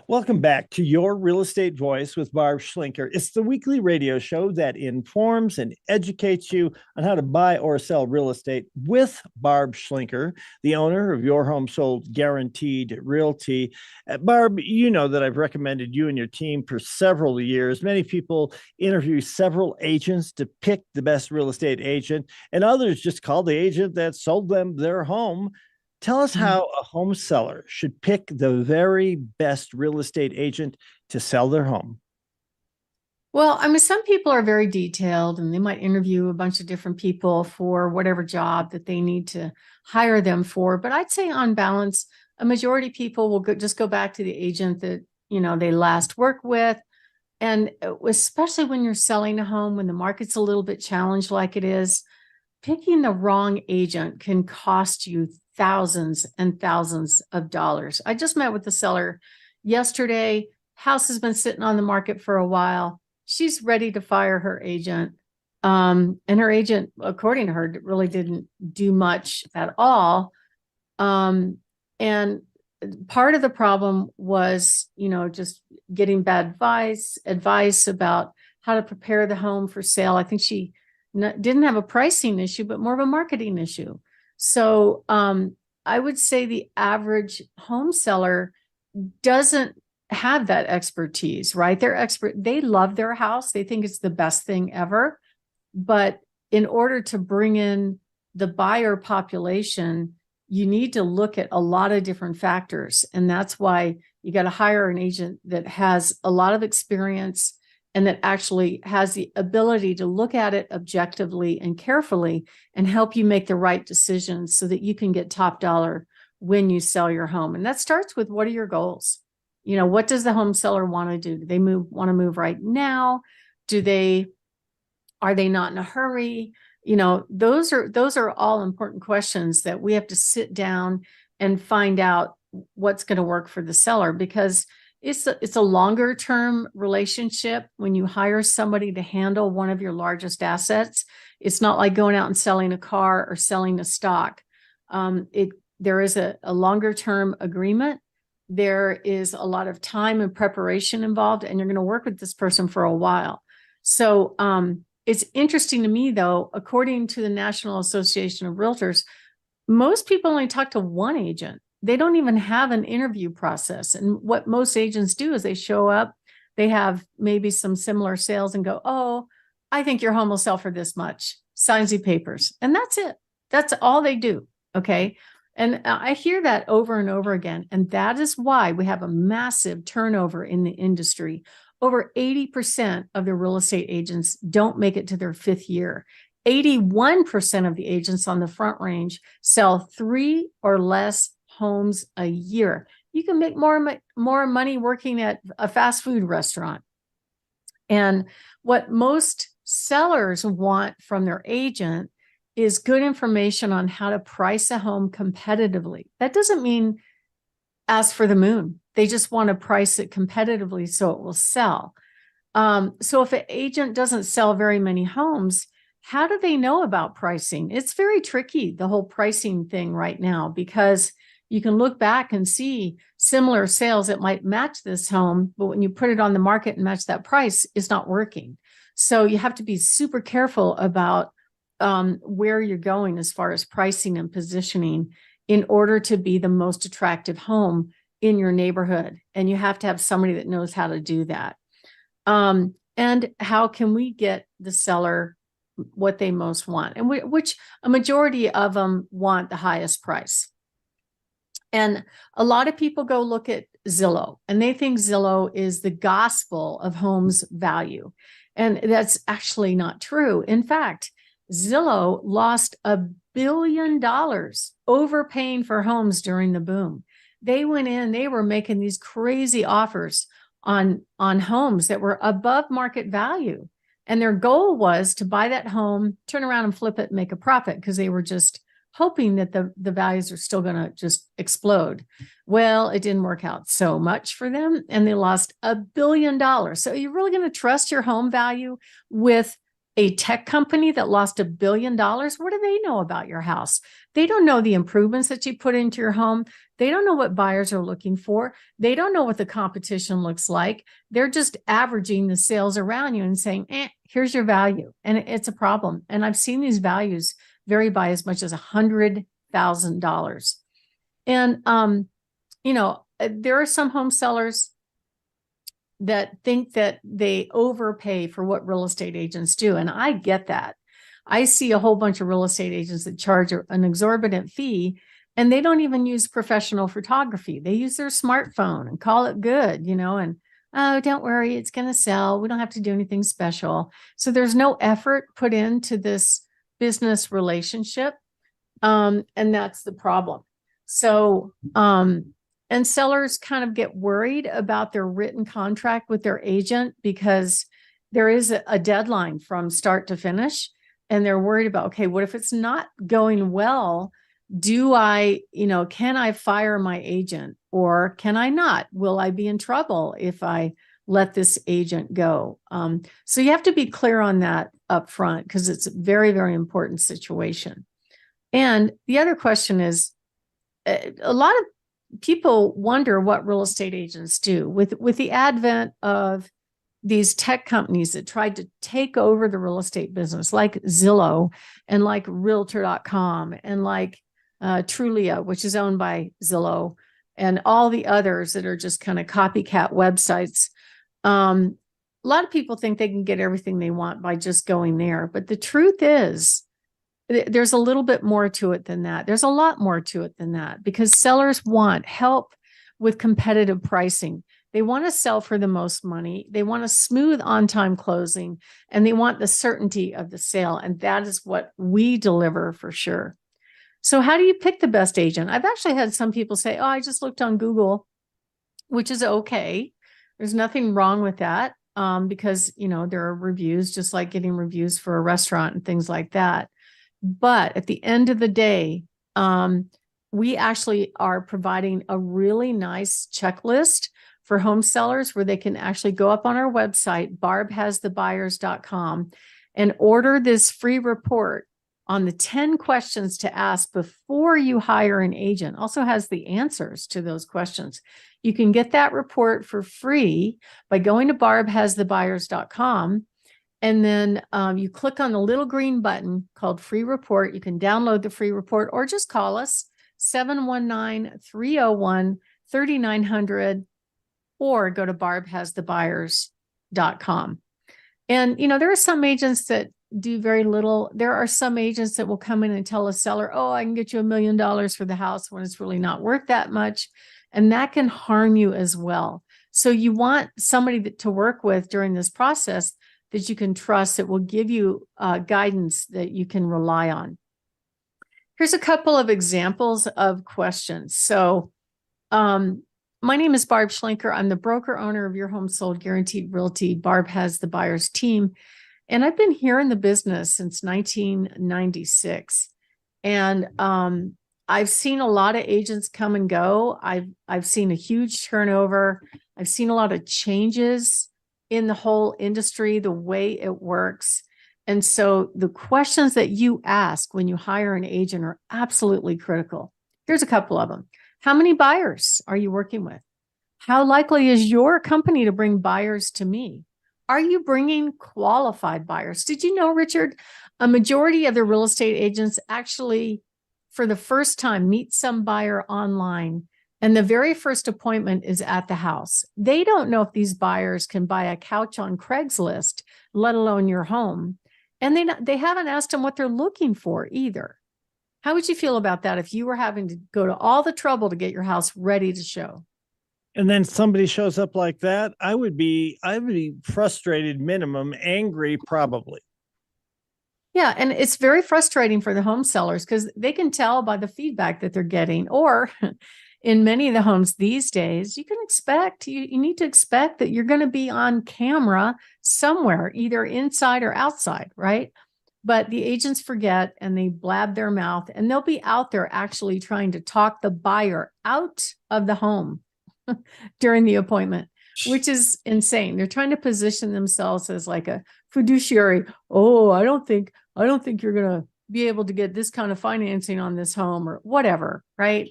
Welcome back to Your Real Estate Voice with Barb Schlinker. It's the weekly radio show that informs and educates you on how to buy or sell real estate with Barb Schlinker, the owner of Your Home Sold Guaranteed Realty. Barb, you know that I've recommended you and your team for several years. Many people interview several agents to pick the best real estate agent, and others just call the agent that sold them their home. Tell us how a home seller should pick the very best real estate agent to sell their home. Well, I mean, some people are very detailed and they might interview a bunch of different people for whatever job that they need to hire them for. But I'd say on balance, a majority of people will just go back to the agent that, they last worked with. And especially when you're selling a home, when the market's a little bit challenged like it is, picking the wrong agent can cost you thousands and thousands of dollars. I just met with the seller yesterday. House has been sitting on the market for a while. She's ready to fire her agent. And her agent, according to her, really didn't do much at all. And part of the problem was, just getting bad advice about how to prepare the home for sale. I think she didn't have a pricing issue, but more of a marketing issue. So I would say the average home seller doesn't have that expertise, right? They love their house. They think it's the best thing ever. But in order to bring in the buyer population, you need to look at a lot of different factors. And that's why you got to hire an agent that has a lot of experience and that actually has the ability to look at it objectively and carefully and help you make the right decisions so that you can get top dollar when you sell your home. And that starts with, what are your goals? What does the home seller want to do? Do they want to move right now? Are they not in a hurry? Those are all important questions that we have to sit down and find out what's going to work for the seller, because it's a longer term relationship. When you hire somebody to handle one of your largest assets, it's not like going out and selling a car or selling a stock. There is a longer term agreement. There is a lot of time and preparation involved, and you're going to work with this person for a while. So it's interesting to me, though, according to the National Association of Realtors, most people only talk to one agent. They don't even have an interview process. And what most agents do is they show up, they have maybe some similar sales and go, "Oh, I think your home will sell for this much." Signs the papers. And that's it. That's all they do. Okay. And I hear that over and over again. And that is why we have a massive turnover in the industry. Over 80% of the real estate agents don't make it to their fifth year. 81% of the agents on the front range sell 3 or less homes a year. You can make more money working at a fast food restaurant. And what most sellers want from their agent is good information on how to price a home competitively. That doesn't mean ask for the moon. They just want to price it competitively so it will sell. So if an agent doesn't sell very many homes, how do they know about pricing? It's very tricky, the whole pricing thing right now, because you can look back and see similar sales that might match this home, but when you put it on the market and match that price, it's not working. So you have to be super careful about where you're going as far as pricing and positioning in order to be the most attractive home in your neighborhood. And you have to have somebody that knows how to do that. And how can we get the seller what they most want? And which a majority of them want the highest price. And a lot of people go look at Zillow, and they think Zillow is the gospel of homes value. And that's actually not true. In fact, Zillow lost $1 billion overpaying for homes during the boom. They went in, they were making these crazy offers on homes that were above market value. And their goal was to buy that home, turn around and flip it and make a profit, because they were just hoping that the values are still going to just explode. Well, it didn't work out so much for them, and they lost $1 billion. So you're really going to trust your home value with a tech company that lost $1 billion, what do they know about your house? They don't know the improvements that you put into your home. They don't know what buyers are looking for. They don't know what the competition looks like. They're just averaging the sales around you and saying, here's your value. And it's a problem. And I've seen these values vary by as much as $100,000. And, there are some home sellers that think that they overpay for what real estate agents do. And I get that. I see a whole bunch of real estate agents that charge an exorbitant fee, and they don't even use professional photography. They use their smartphone and call it good, and, oh, don't worry, it's going to sell. We don't have to do anything special. So there's no effort put into this business relationship. And that's the problem. So, and sellers kind of get worried about their written contract with their agent because there is a deadline from start to finish. And they're worried about, okay, what if it's not going well? Can I fire my agent or can I not? Will I be in trouble if I let this agent go? So you have to be clear on that up front because it's a very, very important situation. And the other question is, a lot of people wonder what real estate agents do with the advent of these tech companies that tried to take over the real estate business, like Zillow and like Realtor.com and like Trulia, which is owned by Zillow, and all the others that are just kind of copycat websites. A lot of people think they can get everything they want by just going there. But the truth is, there's a little bit more to it than that. There's a lot more to it than that because sellers want help with competitive pricing. They want to sell for the most money. They want a smooth on-time closing, and they want the certainty of the sale. And that is what we deliver for sure. So how do you pick the best agent? I've actually had some people say, oh, I just looked on Google, which is okay. There's nothing wrong with that because, there are reviews, just like getting reviews for a restaurant and things like that. But at the end of the day, we actually are providing a really nice checklist for home sellers where they can actually go up on our website, barbhasthebuyers.com, and order this free report on the 10 questions to ask before you hire an agent. Also has the answers to those questions. You can get that report for free by going to barbhasthebuyers.com. And then you click on the little green button called free report. You can download the free report or just call us 719-301-3900 or go to barbhasthebuyers.com. And, there are some agents that do very little. There are some agents that will come in and tell a seller, oh, I can get you $1 million for the house when it's really not worth that much. And that can harm you as well. So you want somebody to work with during this process that you can trust, that will give you guidance that you can rely on. Here's a couple of examples of questions. So my name is Barb Schlinker. I'm the broker owner of Your Home Sold Guaranteed Realty. Barb has the buyer's team. And I've been here in the business since 1996. And I've seen a lot of agents come and go. I've seen a huge turnover. I've seen a lot of changes in the whole industry, the way it works. And so the questions that you ask when you hire an agent are absolutely critical. Here's a couple of them. How many buyers are you working with? How likely is your company to bring buyers to me? Are you bringing qualified buyers? Did you know, Richard, a majority of the real estate agents actually, for the first time, meet some buyer online, and the very first appointment is at the house. They don't know if these buyers can buy a couch on Craigslist, let alone your home. And they haven't asked them what they're looking for either. How would you feel about that if you were having to go to all the trouble to get your house ready to show? And then somebody shows up like that, I would be frustrated, minimum, angry, probably. Yeah, and it's very frustrating for the home sellers because they can tell by the feedback that they're getting, or in many of the homes these days, you need to expect that you're going to be on camera somewhere, either inside or outside, right? But the agents forget and they blab their mouth, and they'll be out there actually trying to talk the buyer out of the home during the appointment. which is insane. They're trying to position themselves as like a fiduciary. Oh, I don't think you're going to be able to get this kind of financing on this home or whatever, right?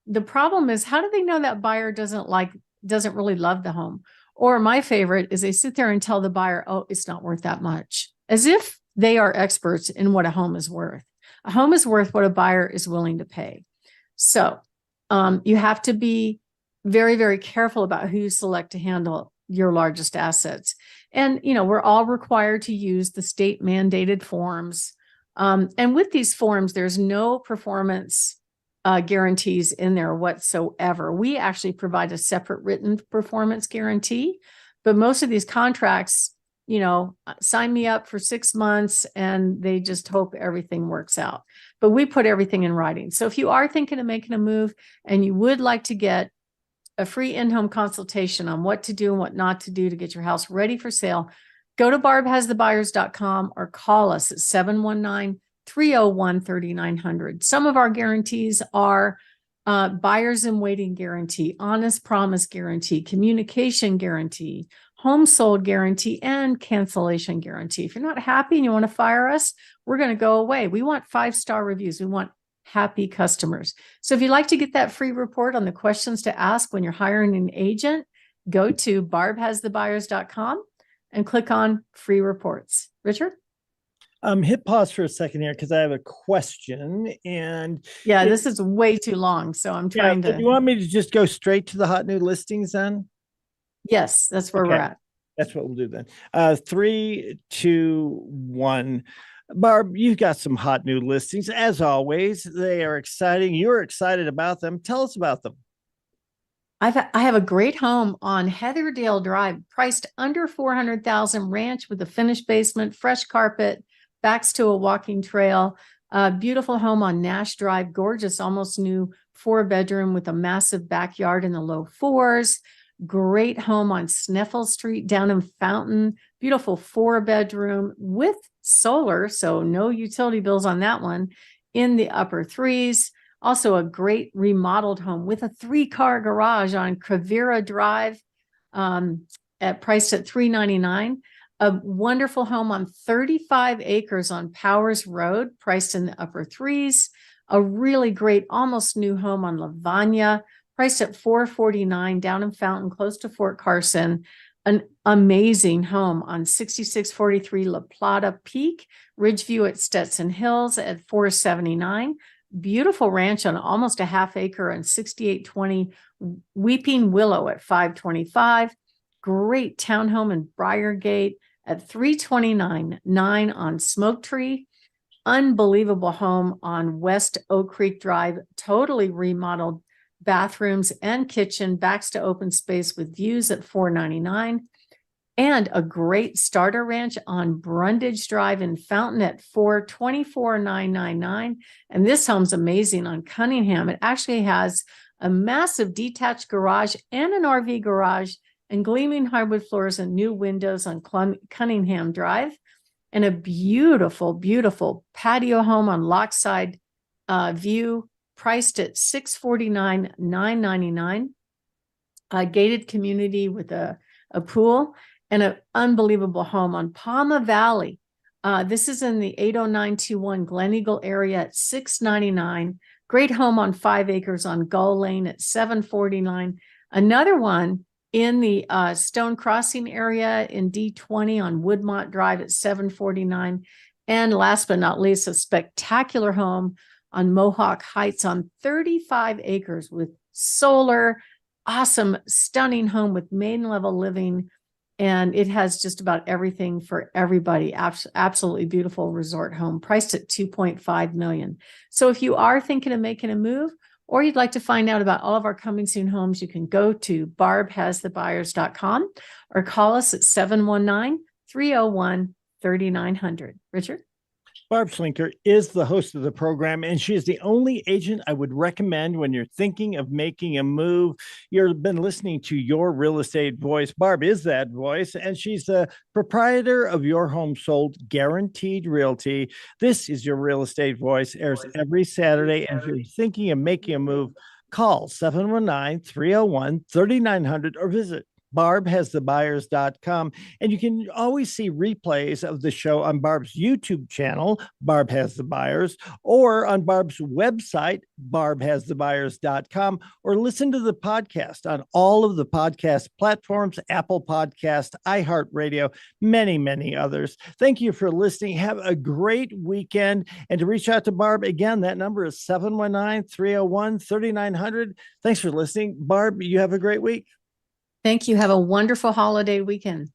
The problem is, how do they know that buyer doesn't really love the home? Or my favorite is they sit there and tell the buyer, oh, it's not worth that much, as if they are experts in what a home is worth. A home is worth what a buyer is willing to pay. So you have to be very, very careful about who you select to handle your largest assets. And, we're all required to use the state mandated forms. And with these forms, there's no performance guarantees in there whatsoever. We actually provide a separate written performance guarantee, but most of these contracts, sign me up for 6 months and they just hope everything works out. But we put everything in writing. So if you are thinking of making a move and you would like to get a free in-home consultation on what to do and what not to do to get your house ready for sale, go to barbhasthebuyers.com or call us at 719-301-3900. Some of our guarantees are buyers in waiting guarantee, honest promise guarantee, communication guarantee, home sold guarantee, and cancellation guarantee. If you're not happy and you want to fire us, we're going to go away. We want 5-star reviews. We want happy customers. So if you'd like to get that free report on the questions to ask when you're hiring an agent, go to barbhasthebuyers.com and click on free reports. Richard? Hit pause for a second here because I have a question. And yeah, this is way too long. So I'm trying to. Do you want me to just go straight to the hot new listings then? Yes, that's where we're at. That's what we'll do then. 3, 2, 1. Barb, you've got some hot new listings. As always, they are exciting. You're excited about them. Tell us about them. I have a great home on Heatherdale Drive, priced under $400,000, ranch with a finished basement, fresh carpet, backs to a walking trail. Beautiful home on Nash Drive, gorgeous, almost new 4-bedroom with a massive backyard in the low 4s. Great home on Sneffel Street down in Fountain, beautiful 4-bedroom with solar, so no utility bills on that one, in the upper 3s. Also a great remodeled home with a 3-car garage on Quivira Drive, priced at $399. A wonderful home on 35 acres on Powers Road, priced in the upper 3s. A really great, almost new home on Lavanya, priced at $449 down in Fountain, close to Fort Carson. An amazing home on 6643 La Plata Peak, Ridgeview at Stetson Hills at $479. Beautiful ranch on almost a half acre on 6820 Weeping Willow at $525. Great townhome in Briargate at $329.9 on Smoke Tree. Unbelievable home on West Oak Creek Drive, totally remodeled bathrooms and kitchen, backs to open space with views at $499. And a great starter ranch on Brundage Drive in Fountain at $424,999. And this home's amazing on Cunningham. It actually has a massive detached garage and an RV garage and gleaming hardwood floors and new windows on Cunningham Drive. And a beautiful, beautiful patio home on Lockside View, priced at $649,999. A gated community with a pool. And an unbelievable home on Palma Valley. This is in the 80921 Glen Eagle area at $699. Great home on 5 acres on Gull Lane at $749. Another one in the Stone Crossing area in D20 on Woodmont Drive at $749. And last but not least, a spectacular home on Mohawk Heights on 35 acres with solar, awesome, stunning home with main level living. And it has just about everything for everybody. Absolutely beautiful resort home, priced at $2.5 million. So if you are thinking of making a move, or you'd like to find out about all of our coming soon homes, you can go to barbhasthebuyers.com or call us at 719-301-3900. Richard? Barb Schlinker is the host of the program, and she is the only agent I would recommend when you're thinking of making a move. You've been listening to Your Real Estate Voice. Barb is that voice, and she's the proprietor of Your Home Sold Guaranteed Realty. This is Your Real Estate Voice, airs every Saturday, and if you're thinking of making a move, call 719-301-3900 or visit barbhasthebuyers.com. And you can always see replays of the show on Barb's YouTube channel, Barb Has the Buyers, or on Barb's website, barbhasthebuyers.com, or listen to the podcast on all of the podcast platforms, Apple Podcast, iHeartRadio, many, many others. Thank you for listening. Have a great weekend. And to reach out to Barb, again, that number is 719-301-3900. Thanks for listening. Barb, you have a great week. Thank you. Have a wonderful holiday weekend.